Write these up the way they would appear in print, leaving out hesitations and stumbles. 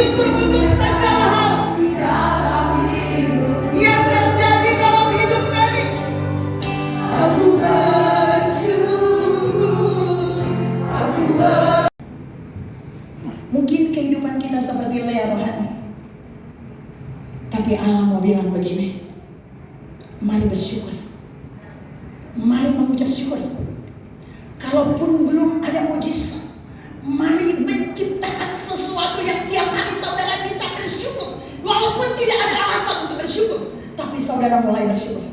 bersyukur untuk segala hal yang terjadi dalam hidup kami. Aku bersyukur, Mungkin kehidupan kita seperti Lea rohani, tapi Allah mau bilang begini, mari bersyukur, mari mengucap syukur. Kalaupun belum ada mujizat, mari menciptakan sesuatu yang tiap hari saudara bisa bersyukur. Walaupun tidak ada alasan untuk bersyukur, tapi saudara mulai bersyukur.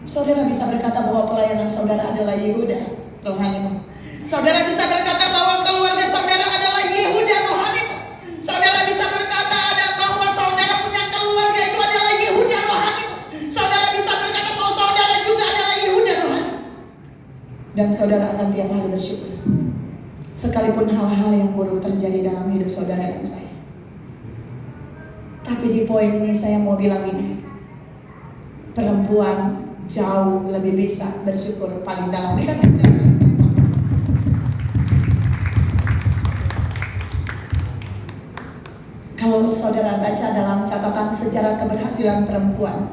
Saudara bisa berkata bahwa pelayanan saudara adalah Yehuda rohanimu. Saudara bisa berkata bahwa keluarga saudara adalah Yehuda rohanimu. Saudara bisa berkata bahwa saudara punya keluarga itu adalah Yehuda rohanimu. Saudara bisa berkata bahwa saudara juga adalah Yehuda rohani. Dan saudara akan tiap hari bersyukur, sekalipun hal-hal yang buruk terjadi dalam hidup saudara dan saya. Tapi di poin ini saya mau bilang ini, perempuan jauh lebih bisa bersyukur paling dalam. Kalau saudara baca dalam catatan sejarah keberhasilan perempuan,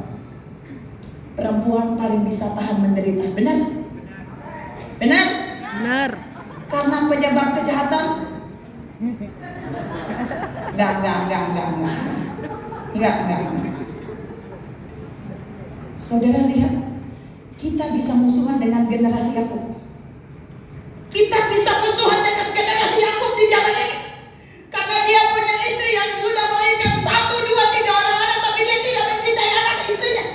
perempuan paling bisa tahan menderita. Benar? Benar? Benar. Karena penyebab kejahatan? Enggak. Saudara lihat, kita bisa musuhan dengan generasi Yakub. Kita bisa musuhan dengan generasi Yakub di zaman ini. Karena dia punya istri yang sudah melahirkan 1, 2, 3 orang anak, tapi dia tidak mencintai anak istrinya.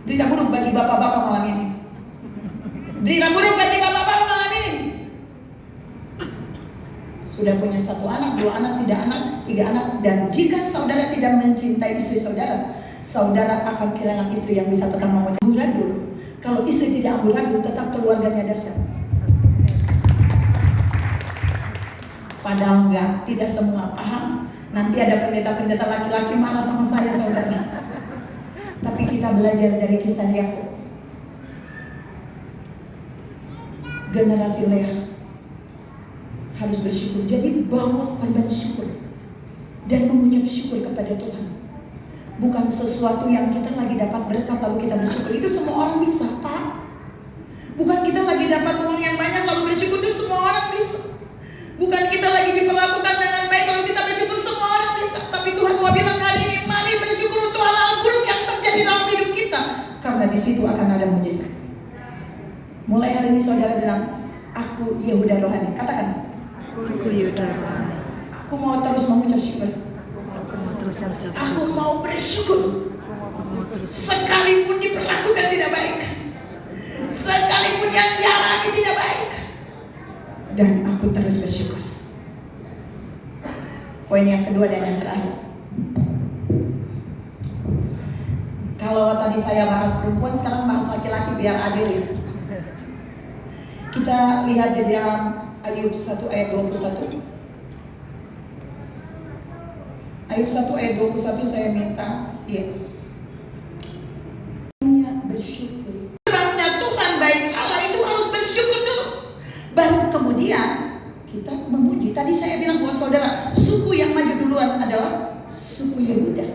Berita buruk bagi bapak-bapak malam ini. Berita buruk bagi bapak-bapak malam ini. Sudah punya 1 anak, 2 anak, 3 anak, 3 anak. Dan jika saudara tidak mencintai istri saudara, saudara akan kehilangan istri yang bisa tetap mengucap amburadul. Kalau istri tidak amburadul, tetap keluarganya dahsyat. Padahal enggak, tidak semua paham. Nanti ada pendeta-pendeta laki-laki marah sama saya, saudara. Tapi kita belajar dari kisah Yakub. Generasi Lea harus bersyukur. Jadi bawa korban syukur dan mengucap syukur kepada Tuhan. Bukan sesuatu yang kita lagi dapat berkat lalu kita bersyukur. Itu semua orang bisa, Pak. Bukan kita lagi dapat uang yang banyak lalu bersyukur. Itu semua orang bisa. Bukan kita lagi diperlakukan dengan baik lalu kita bersyukur. Semua orang bisa. Tapi Tuhan mau bilang hari ini, mari bersyukur untuk hal-hal buruk yang terjadi dalam hidup kita, karena di situ akan ada mujizat. Mulai hari ini saudara bilang, aku Yehuda rohani. Katakan, Aku Yehuda rohani. Aku mau terus mengucap syukur. Aku mau terus mengucap Aku syukur. mau bersyukur. Aku mau terus Sekalipun diperlakukan tidak baik, sekalipun yang dialami tidak baik, dan aku terus bersyukur. Poin yang kedua dan yang terakhir. Kalau tadi saya bahas perempuan, sekarang bahas laki-laki biar adil ya. Kita lihat di dalam Ayub 1 ayat 21. Ayub 1 ayat 21 saya minta ya. Bersyukur. Firman-Nya Tuhan baik, Allah itu harus bersyukur dulu. Baru kemudian kita memuji. Tadi saya bilang buat saudara, suku yang maju duluan adalah suku Yehuda.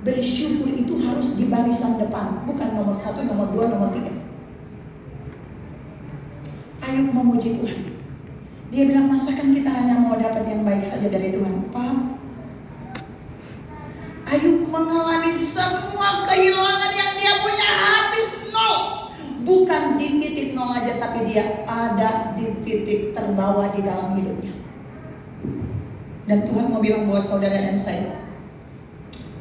Bersyukur itu harus di barisan depan, bukan nomor 1, nomor 2, nomor 3. Ayub memuji Tuhan. Dia bilang, masakan kita hanya mau dapat yang baik saja dari Tuhan? Paham? Ayub mengalami semua kehilangan yang dia punya habis nol. Bukan di titik nol aja, tapi dia ada di titik terbawah di dalam hidupnya. Dan Tuhan mau bilang buat saudara dan saya,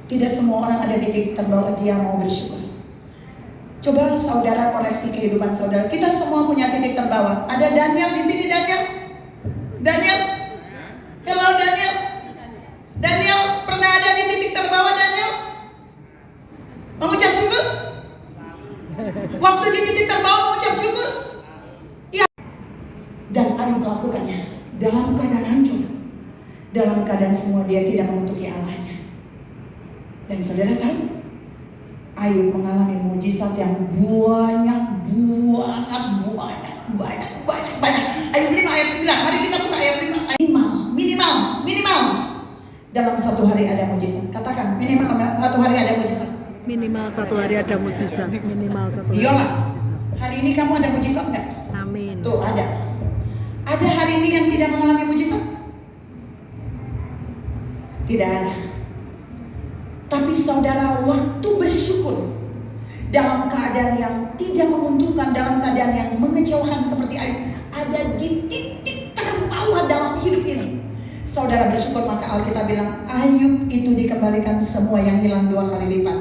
tidak semua orang ada di titik terbawah dia mau bersyukur. Coba saudara koreksi kehidupan saudara. Kita semua punya titik terbawah. Ada Daniel di sini, Daniel? Daniel? Hello Daniel? Daniel pernah ada di titik terbawah, Daniel? Mengucap syukur? Waktu di titik terbawah mengucap syukur? Ya. Dan Ayub melakukannya dalam keadaan hancur, dalam keadaan semua dia tidak mengutuki Allahnya. Dan saudara tahu, Ayub mengalami mujizat yang banyak. Ayub 5 ayat 9. Mari kita buka ayat 5. Minimal dalam satu hari ada mujizat? Katakan, minimal satu hari ada mujizat. Minimal 1 hari ada mujizat. Minimal 1 hari Iyalah. ada mujizat. Hari ini kamu ada mujizat nggak? Amin. Tuh ada. Ada hari ini yang tidak mengalami mujizat? Tidak ada. Tapi saudara, waktu bersyukur dalam keadaan yang tidak menguntungkan, dalam keadaan yang mengecewakan seperti Ayub, ada di titik terbawah dalam hidup ini. Saudara bersyukur, maka Alkitab bilang Ayub itu dikembalikan semua yang hilang 2 kali lipat.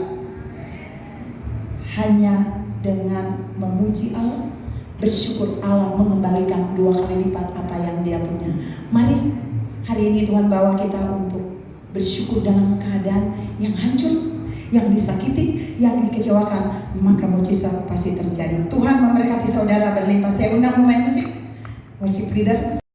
Hanya dengan memuji Allah, bersyukur, Allah mengembalikan 2 kali lipat apa yang dia punya. Mari hari ini Tuhan bawa kita untuk bersyukur dalam keadaan yang hancur, yang disakiti, yang dikecewakan, maka mujizat pasti terjadi. Tuhan memberkati saudara berlimpah. Saya undang pemain musik leader.